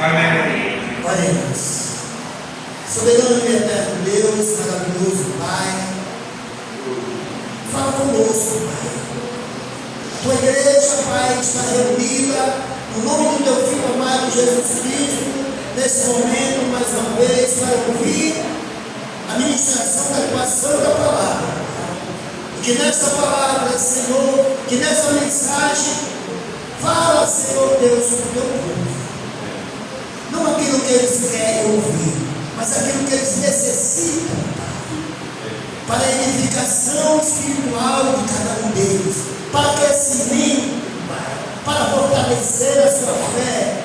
Amém. Oremos. Soberano e eterno Deus, maravilhoso Pai, fala conosco, Pai. A tua igreja, Pai, está reunida no nome do teu Filho amado Jesus Cristo, nesse momento, mais uma vez, para ouvir a ministração da tua santa palavra. Que nessa palavra, Senhor, que nessa mensagem, fala, Senhor Deus, com o teu povo. Não aquilo que eles querem ouvir, mas aquilo que eles necessitam, para a edificação espiritual de cada um deles, para aquecimento, para fortalecer a sua fé.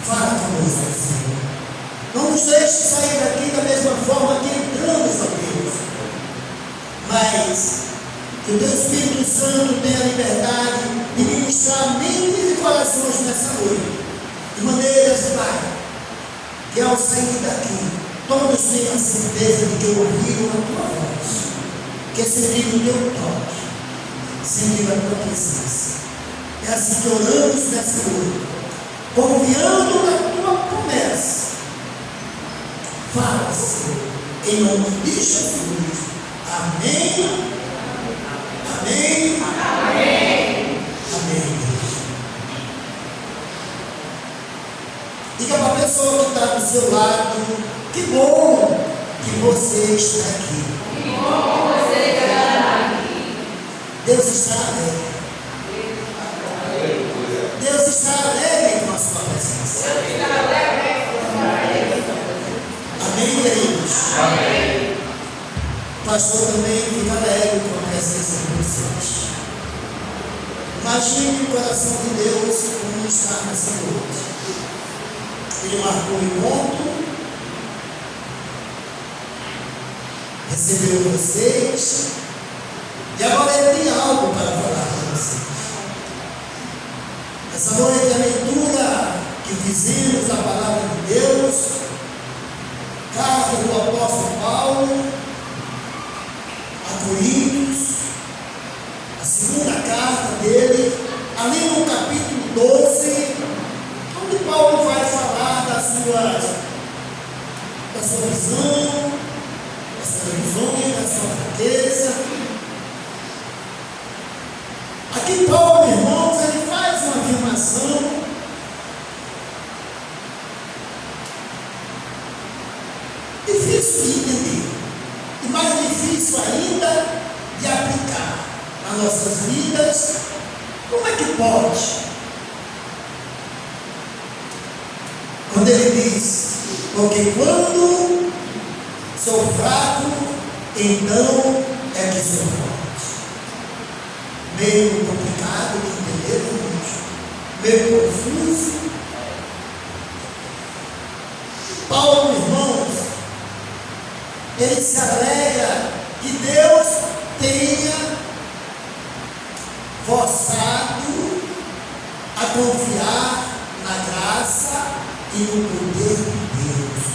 Fala conosco, Senhor. Não nos deixe sair daqui da mesma forma que entramos, ó Deus. Mas que o teu Espírito Santo tenha a liberdade de ministrar mentes e corações nessa noite. De maneira, Pai, que ao sair daqui, todos tenham a certeza de que ouviram a tua voz, que sentiram o teu toque, sentiram a tua presença. É assim que oramos nessa noite, confiando na tua promessa. Fala, Senhor, em nome de Jesus. Amém. Amém. Amém. Amém. Diga para a pessoa que está do seu lado: que bom que você está aqui. Que bom que você está aqui. Deus está alegre. Deus está alegre com a sua presença. Deus está alegre com a sua presença. Amém, queridos? Amém. O pastor também fica alegre com a presença de vocês. Imagine o coração de Deus como está nessa noite. Ele marcou o encontro, recebeu vocês, e agora ele tem algo para falar com vocês. Essa noite, a leitura que fizemos da palavra de Deus, carta do apóstolo Paulo a Coríntios, a segunda carta dele, ali no capítulo 12, onde Paulo vai falar da sua visão, das suas visões, da sua fraqueza. Aqui Paulo, irmãos, ele faz uma afirmação difícil de entender, e mais difícil ainda de aplicar nas nossas vidas. Como é que pode? Quando ele diz: porque quando sou fraco, então é que sou forte. Meio complicado de entender, meio confuso. Paulo, irmãos, ele se alegra que Deus tenha forçado a confiar na graça e no poder de Deus.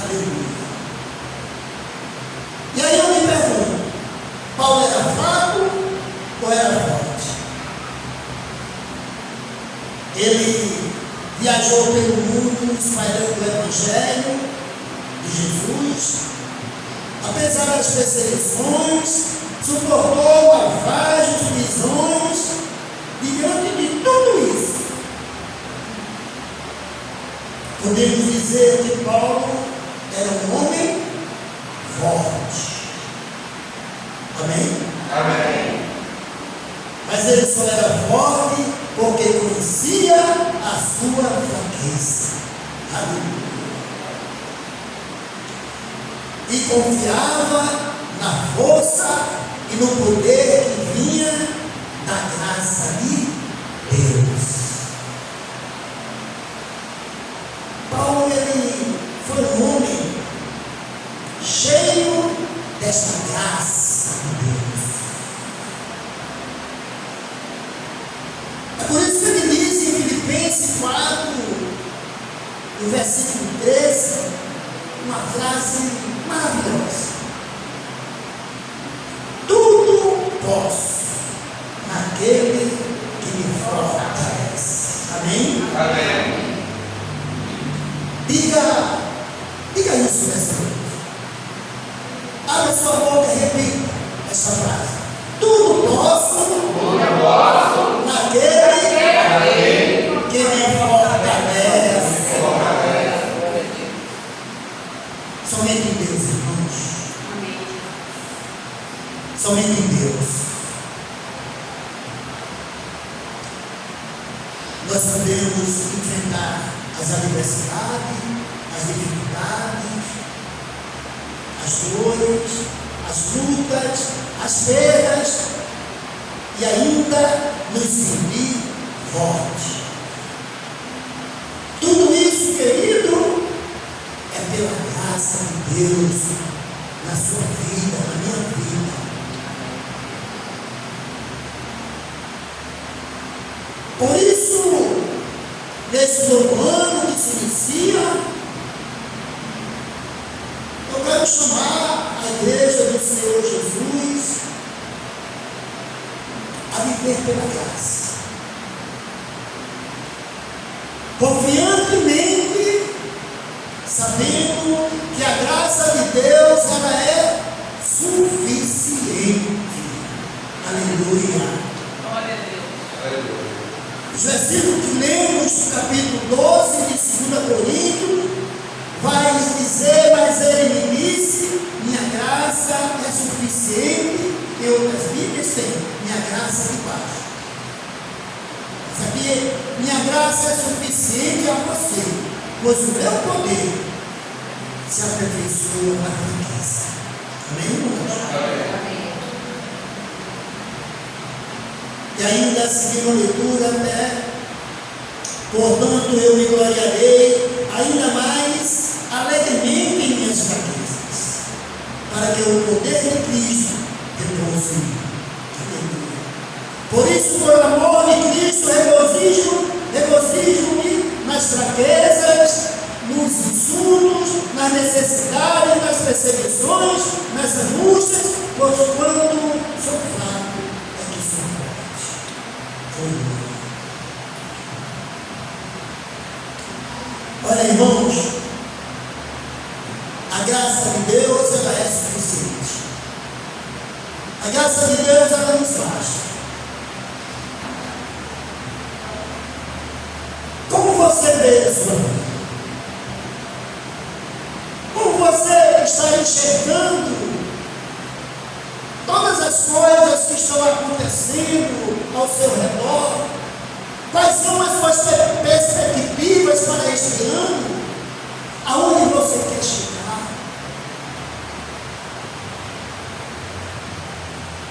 Aleluia. E aí eu me pergunto: Paulo era fraco ou era forte? Ele viajou pelo mundo espalhando o Evangelho de Jesus, apesar das perseguições, suportou naufrágios, prisões, e diante de tudo isso, podemos dizer que Paulo era um homem forte. Amém? Amém. Mas ele só era forte porque conhecia a sua fraqueza. Aleluia. E confiava na força e no poder que vinha da graça de Deus. Paulo, ele foi um homem cheio desta graça de Deus. É por isso que ele diz em Filipenses 4, no versículo 13, uma frase maravilhosa: tudo posso naquele que me fortalece. Amém? Amém. Diga isso nessa noite. Abra sua boca e repita essa frase. Tudo posso naquele que me fortalece. Somente em Deus, irmãos. Somente em Deus. Nós podemos enfrentar as adversidades, as dificuldades, as dores, as lutas, as perdas e ainda nos sentir fortes. Tudo isso, querido, é pela graça de Deus na sua vida, na minha vida. Por isso, nesse novo ano que se inicia, eu quero chamar a igreja do Senhor Jesus a viver pela graça. Confiantemente, sabendo que a graça de Deus ela é suficiente. Aleluia. Os versículos que lemos do capítulo 12 de 2 Coríntios vai nos dizer, mas ele me disse, minha graça é suficiente. Em outras Bíblias tem, minha graça de baixo. Sabia? Minha graça é suficiente a você, pois o meu poder se aperfeiçoa na riqueza. Amém, irmãos? E ainda seguindo a leitura até, portanto eu me gloriarei ainda mais alegremente em minhas fraquezas, para que o poder de Cristo repouse em mim. Por isso, por amor de Cristo, regozijo-me nas fraquezas, nos insultos, nas necessidades, nas perseguições, nas angústias, pois quando sou fraco, é que sou forte. Olha, irmãos, a graça de Deus ela é suficiente. A graça de Deus ela nos basta. Como você vê a sua vida? Como você está enxergando todas as coisas que estão acontecendo ao seu redor? Quais são as suas perspectivas para este ano? Aonde você quer chegar?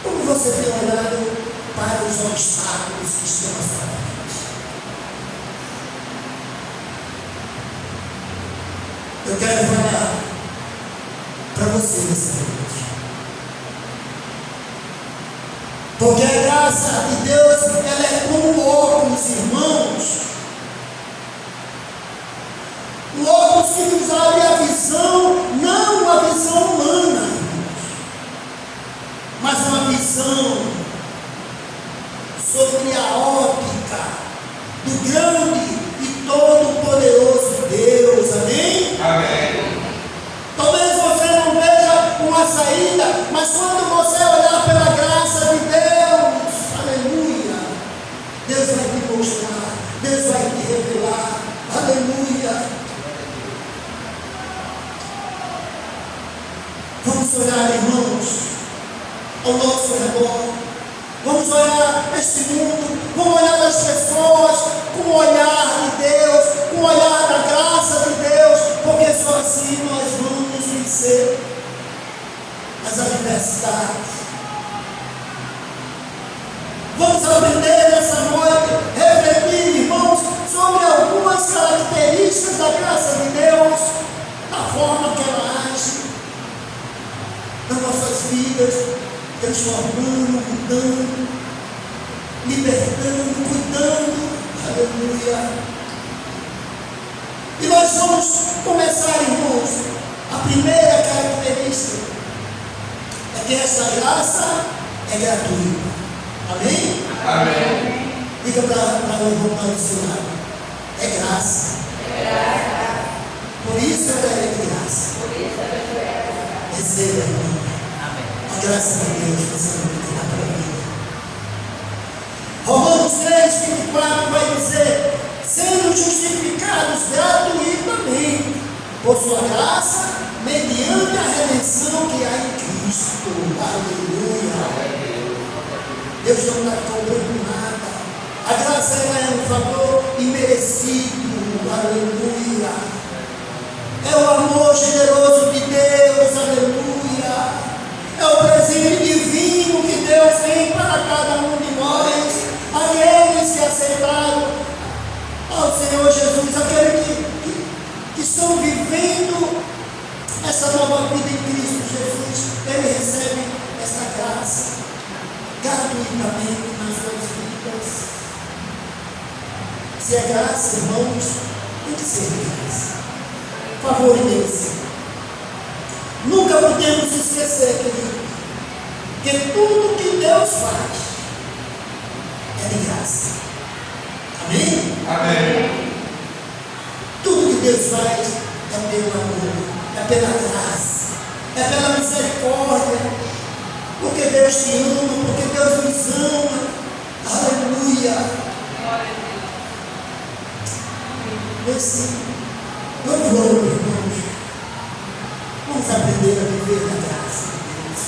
Como você tem olhado para os obstáculos que estão à sua frente? Eu quero falar para você nessa noite. Porque a graça de Deus, ela é como óculos, irmãos. O óculos que nos abre a visão, não uma visão humana, mas uma visão sobre a óptica do grande e todo-poderoso Deus. Amém? Amém. Talvez você não veja uma saída, mas quando você olhar pela graça de Deus, aleluia, Deus vai te mostrar, Deus vai te revelar, aleluia. Vamos olhar, irmãos, ao nosso redor, vamos olhar este mundo, vamos olhar as pessoas com o olhar de Deus, com o olhar da graça de Deus, porque só assim nós vamos vencer as adversidades. Vamos aprender nessa noite, refletir, irmãos, sobre algumas características da graça de Deus, da forma que ela age nas nossas vidas, transformando, mudando, libertando, cuidando, aleluia. E nós vamos começar, irmãos, a primeira característica é que essa graça é gratuita. Amém? Amém. Diga para o irmão do seu lado. É graça. Por isso ela é de graça. Receba, irmão. A graça de Deus nessa noite na tua vida. Romanos 3:24 vai dizer: sendo justificados gratuitamente por sua graça, mediante a redenção que há em Cristo. Aleluia. Deus não está cobrando nada. A graça é um favor imerecido. Aleluia. É o amor generoso de Deus. Aleluia. É o presente divino que Deus tem para cada um de nós. Aqueles que aceitaram ao Senhor Jesus, aqueles que estão vivendo essa nova vida em Cristo Jesus, eles recebem essa graça gratuitamente nas suas vidas. Se é graça, irmãos, tem que ser graça. Favor imenso. Nunca podemos esquecer, querido, que tudo que Deus faz é de graça. Amém? Amém. Tudo que Deus faz é pelo amor, é pela graça, é pela misericórdia, porque Deus te ama, porque Deus nos ama. Aleluia. Vamos, irmãos, vamos aprender a viver na graça de Deus,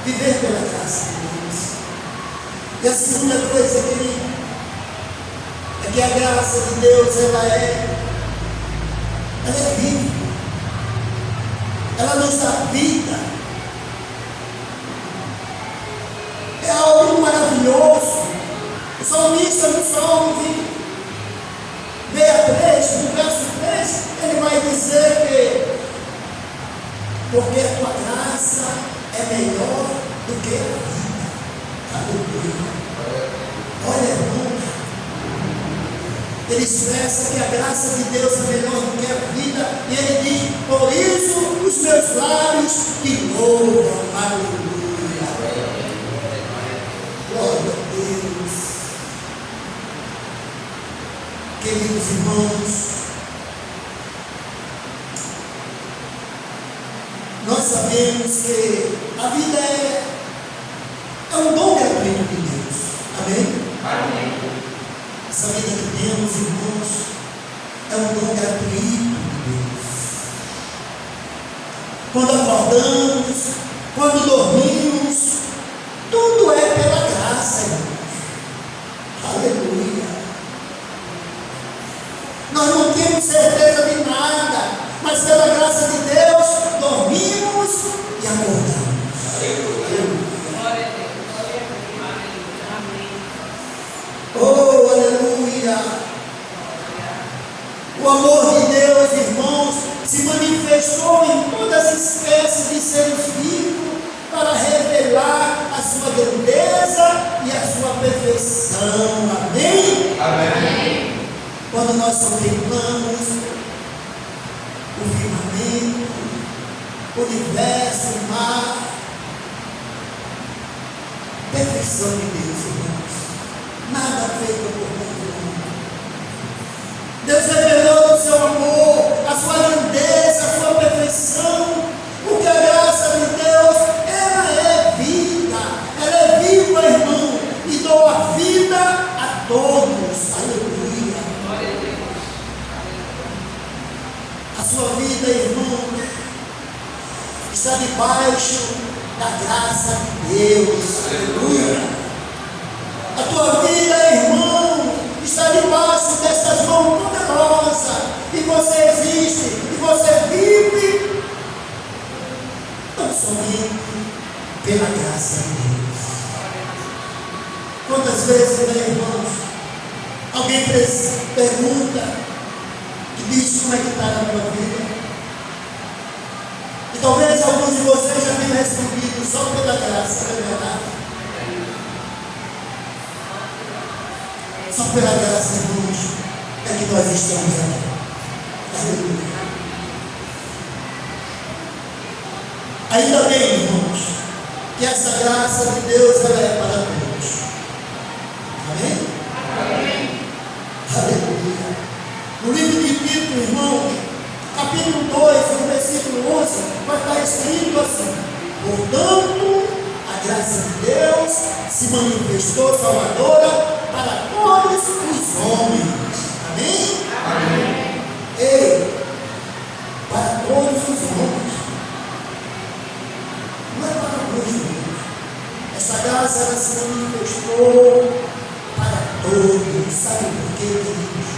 viver pela graça de Deus. E a segunda coisa, querido, é que a graça de Deus, ela é viva, ela nos dá vida, é algo maravilhoso. O salmista no Salmo 63, no verso 3, ele vai dizer que porque a tua graça é melhor do que a vida. Aleluia. Olha, irmão, ele expressa que a graça de Deus é melhor do que a vida, e ele diz: por isso os meus lábios te louvam. Aleluia. Glória a Deus. Queridos irmãos, nós sabemos que a vida é um dom gratuito de Deus. Amém? Amém. Essa vida que temos, irmãos, é um dom gratuito de Deus. Quando acordamos, quando dormimos, tudo é pela graça, irmãos. Aleluia. Nós não temos certeza de nada, mas pela graça de Deus, dormimos e acordamos. Oh, aleluia! O amor de Deus, irmãos, se manifestou em todas as espécies de seres vivos para revelar a sua grandeza e a sua perfeição. Amém? Amém. Quando nós contemplamos o firmamento, o universo, o mar, perfeição de Deus, irmãos. Nada feito por conta. Deus revelou o seu amor, a sua grandeza, a sua perfeição, porque a graça de Deus, ela é vida, ela é viva, irmão, e doa vida a todos. Aleluia. A sua vida, irmão, está debaixo da graça de Deus. Aleluia. A tua vida, irmão, está debaixo dessas mãos poderosas, e você existe, e você vive tão somente pela graça de Deus. Quantas vezes, né, irmãos, alguém pergunta e diz: como é que está na tua vida? E talvez alguns de vocês já tenham respondido: só pela graça, não é verdade? Só pela graça de Deus é que nós estamos aqui. Aleluia. Ainda bem, irmãos, que essa graça de Deus ela é para todos. Amém? Amém. Aleluia. No livro de Tito, irmão, capítulo 2, no versículo 11, vai estar escrito assim: portanto, a graça de Deus se manifestou salvadora para todos os homens. Amém? Amém. Ei, para todos os homens. Não é para alguns homens. Essa graça ela se manifestou para todos. Sabe por quê, queridos?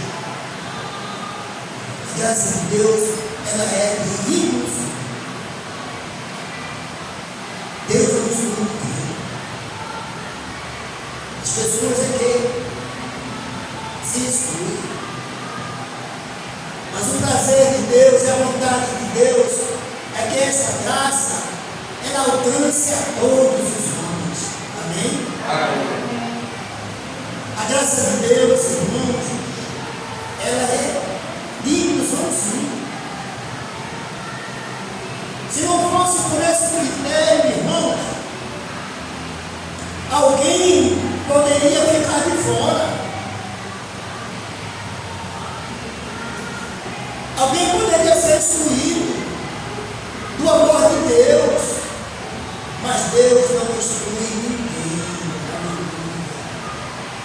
A graça de Deus, ela é de inclusão. Deus é um instrumento. As pessoas é que se excluem. Mas o prazer de Deus e a vontade de Deus é que essa graça ela alcance a todos os homens. Amém? Amém. A graça de Deus, irmãos, ela é de inclusão, sim. Se não fosse por esse critério, irmãos, alguém poderia ficar de fora. Alguém poderia ser excluído do amor de Deus, mas Deus não exclui ninguém.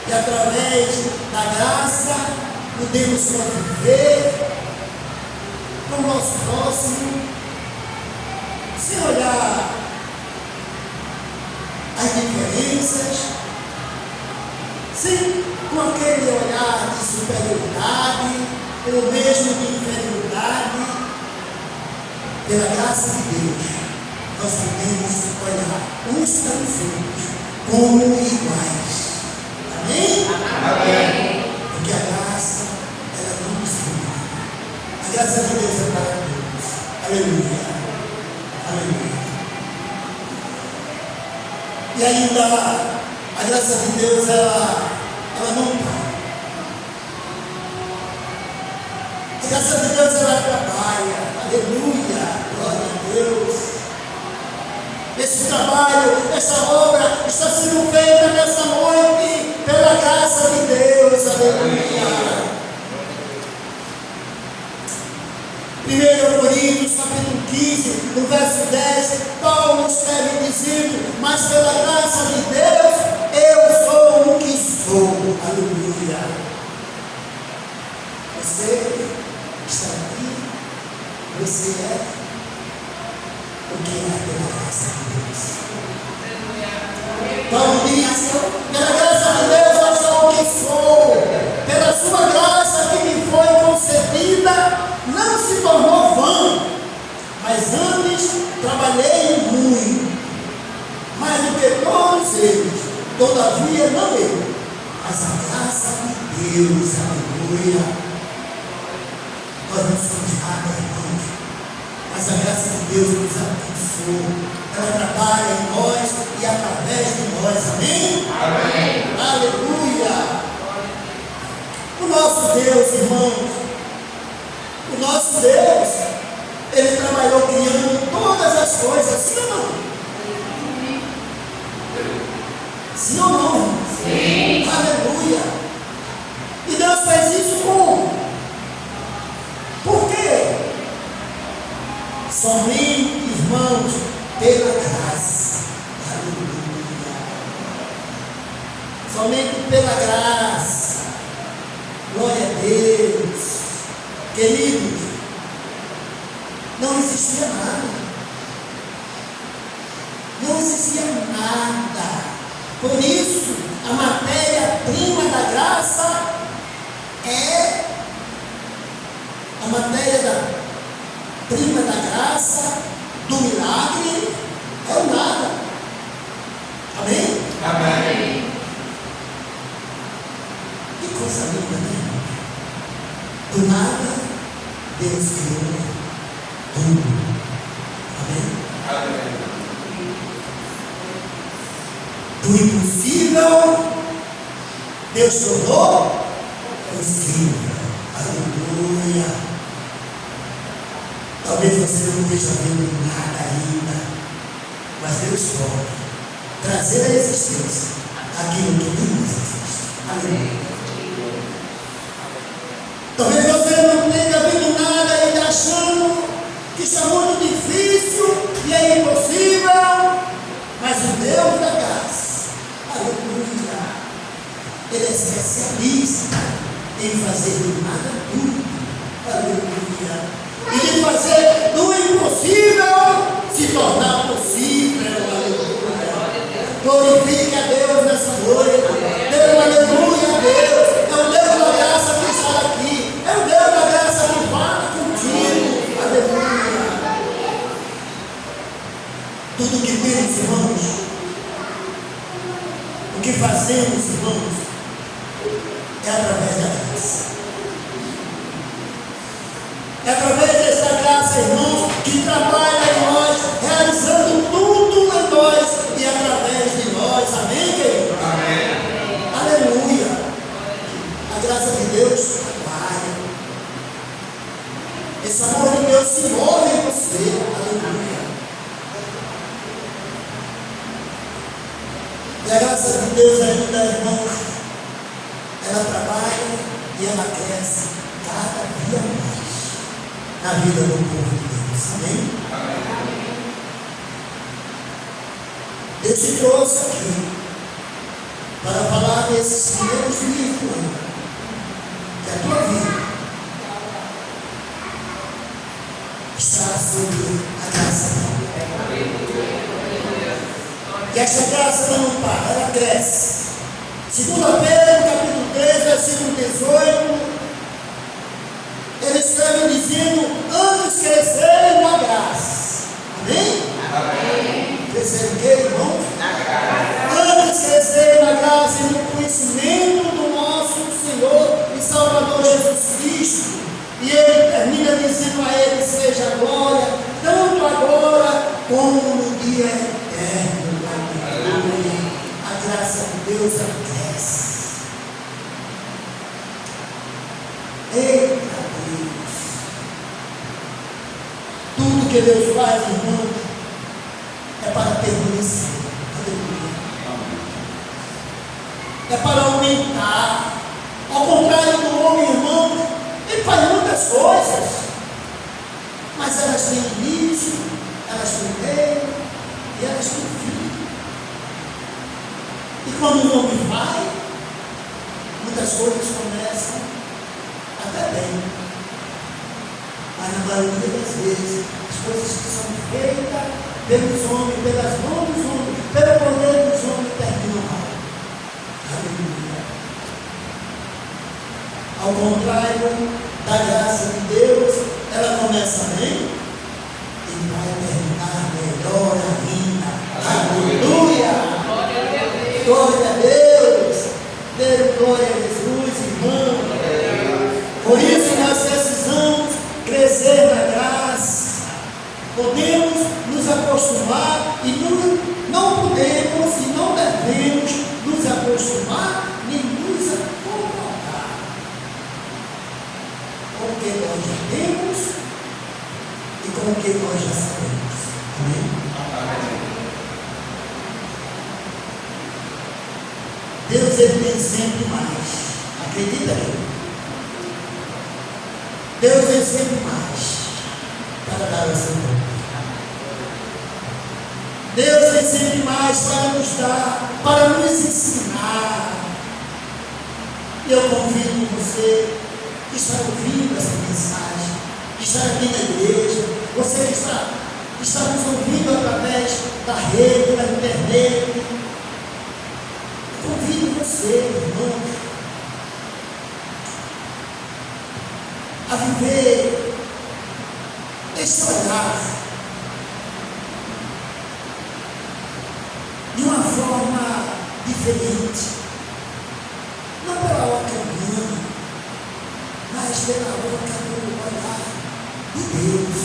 E através da graça podemos conviver com o nosso próximo, sem olhar as diferenças, sem com aquele olhar de superioridade, ou mesmo de inferioridade. Pela graça de Deus, nós podemos olhar uns para os outros como iguais. Amém? Amém. Porque a graça, ela não discrimina. A graça de Deus é para todos. Aleluia. Aleluia. E ainda, a graça de Deus, ela não para. A graça de Deus, ela trabalha. Aleluia. Glória a Deus. Esse trabalho, essa obra está sendo feita nessa noite pela graça de Deus. Aleluia. 1 Coríntios capítulo 15, no verso 10, Paulo escreve dizendo: mas pela graça de Deus eu sou o que sou. Aleluia. Você está aqui, você é o que é pela graça de Deus. Paulo diz: pela graça de Deus eu sou o que sou. Pela sua graça que me foi concedida, não se tornou vã, mas antes trabalhei muito, mais do que todos eles. Todavia não eu, mas a graça de Deus. Aleluia. Nós não somos nada, irmãos, mas a graça de Deus nos abençoou. Ela trabalha em nós e através de nós. Amém? Amém. Aleluia. O nosso Deus, irmãos, o nosso Deus, Ele trabalhou criando todas as coisas, sim ou não? Sim ou não, irmãos? Sim. Aleluia. E Deus fez isso como? Por quê? Somente, irmãos, pela graça. Aleluia. Somente pela graça. Glória a Deus. Queridos, não existia nada. Não existia nada. Por isso, a matéria-prima da graça é a matéria-prima da graça, do milagre, é o nada. Amém? Amém. Que coisa linda, né? Do nada, Deus criou tudo. Amém? Amém. Do impossível, Deus tornou possível. Aleluia. Talvez você não esteja vendo nada ainda, mas Deus pode trazer à existência aquilo que não existe. Aleluia. Talvez você achando que isso é muito difícil e é impossível, mas o Deus da graça, aleluia, Ele é especialista em fazer do nada tudo, aleluia, e de fazer do impossível se tornar possível, aleluia. Glorifique a Deus nessa noite, dê uma aleluia a Deus. É o Deus da graça que está aqui, é o Deus da graça que fala contigo, aleluia. Tudo que temos, irmãos, o que fazemos, irmãos, é através da graça. É através dessa graça, irmãos, que trabalha em nós, realizando tudo em nós e através de nós. Amém, querido? Amém. Aleluia. A graça de Deus trabalha. Esse amor de Deus se move em você. Aleluia. E a graça de Deus ainda, irmãos, ela trabalha e ela cresce cada dia mais na vida do povo de Deus. Amém? Deus te trouxe aqui para falar desses primeiros dias do ano, que a tua vida está sob a graça de Deus. E essa graça não para, ela cresce. Segunda-feira, no capítulo 3, versículo 18, ele escreve dizendo: antes crescerem na graça. Amém? Amém. Crescer o quê, irmãos? Na graça. Antes crescerem na graça e no conhecimento do nosso Senhor e Salvador Jesus Cristo. E ele termina dizendo a ele: seja a glória, tanto agora como no dia eterno. Aleluia. A graça de Deus cresce. Eita Deus! Tudo que Deus faz, irmãos, é para permanecer. Aleluia. É para aumentar. Ao contrário do homem, irmão, ele faz muitas coisas, mas elas têm início, elas têm meio e elas têm fim. E quando o homem vai, muitas coisas começam até bem, mas na maioria das vezes as coisas que são feitas pelos homens, pelas mãos dos homens, pelo poder dos homens, terminam mal. Aleluia. Ao contrário da graça de Deus, ela começa bem e vai terminar melhor ainda. Aleluia. Glória a Deus. Dê glória a Jesus, irmão. Por isso nós precisamos crescer na graça. Podemos nos acostumar e não podemos e não devemos nos acostumar nem nos acomodar com o que nós já temos e com o que nós já sabemos. Amém? Deus, ele tem sempre mais. Acredita aí? Deus tem sempre mais para dar ao seu povo. Deus tem sempre mais para nos dar, para nos ensinar. E eu convido você que está ouvindo essa mensagem, que está aqui na igreja, você que está nos ouvindo através da rede, da internet. Eu convido você, irmão, a viver esse olhar de uma forma diferente, não pela ótica humana, mas pela ótica do olhar de Deus,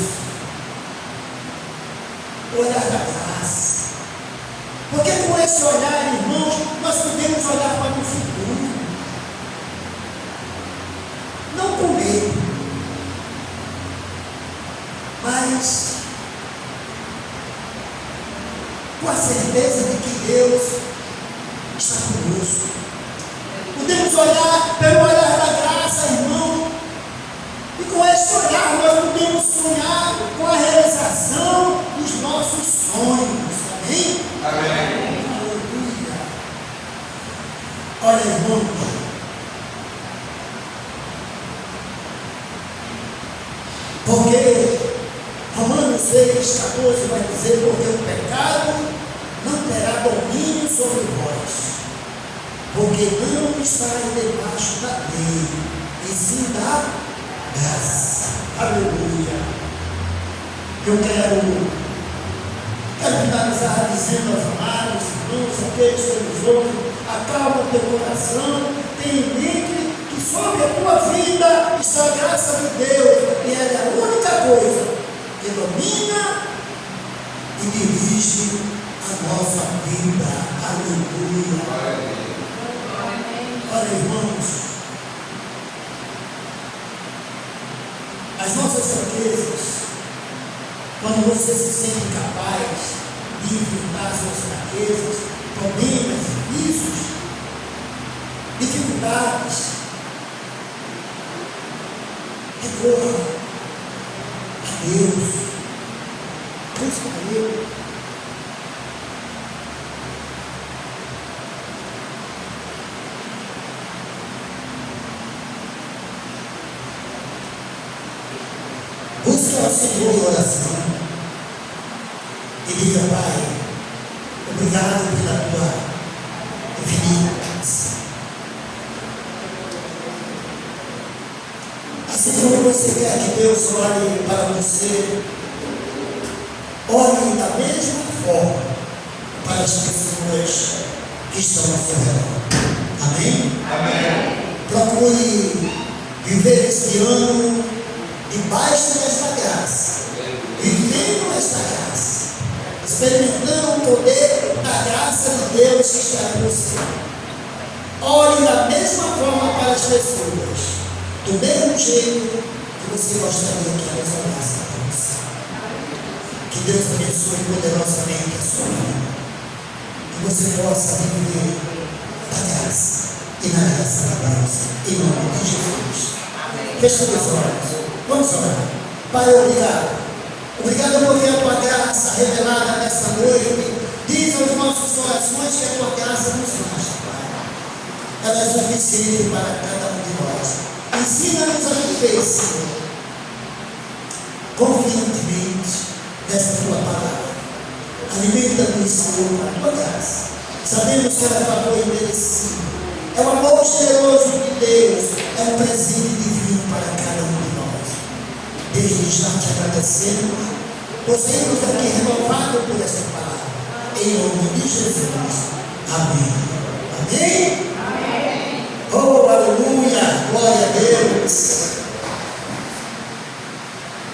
o olhar da graça. Porque com esse olhar, irmãos, nós podemos olhar para o futuro, não com medo, mas com a certeza de que Deus está conosco. Podemos olhar pelo olhar da graça, irmão, e com esse olhar nós podemos Porque Romanos 6,14 vai dizer: porque o pecado não terá domínio sobre vós, porque não estáis debaixo da lei, e sim da graça. Aleluia. Eu quero finalizar dizendo aos amados irmãos, aqueles que nos ouvem: acalma o teu coração, tenha em mente que sobre a tua vida está a graça de Deus, e ela é a única coisa que domina e dirige a nossa vida. Aleluia. Olha, irmãos, as nossas fraquezas, quando você se sente incapaz de enfrentar suas fraquezas, problemas, vícios, dificuldades, recorra a Deus, busca a Ele. Busque ao Senhor em oração e diga: Pai, obrigado pela tua infinita graça. Assim como você quer que Deus olhe para você, olhe da mesma forma para as pessoas que estão ao seu redor. Amém? Amém. Procure viver este ano debaixo desta graça, vivendo esta graça, experimentando o poder da graça de Deus que está em você. Olhe da mesma forma para as pessoas, do mesmo jeito que você gostaria que elas olhassem para você. Que Deus abençoe poderosamente a sua vida, que você possa viver da graça e na graça de Deus, em nome de Jesus. Feche os olhos. Vamos orar. Pai, obrigado. Obrigado porque a tua graça revelada nesta noite diz aos nossos corações que a tua graça nos basta, Pai. Ela é suficiente para cada um de nós. Ensina-nos a viver, Senhor, confiantemente nesta tua palavra. Alimenta-nos, Senhor, com a tua graça. Sabemos que ela é favor imerecido. É o amor generoso de Deus. É um presente divino para cada um de nós. Desde já te agradecendo por sermos aqui renovados por esta palavra. Em nome de Jesus. Amém. Amém.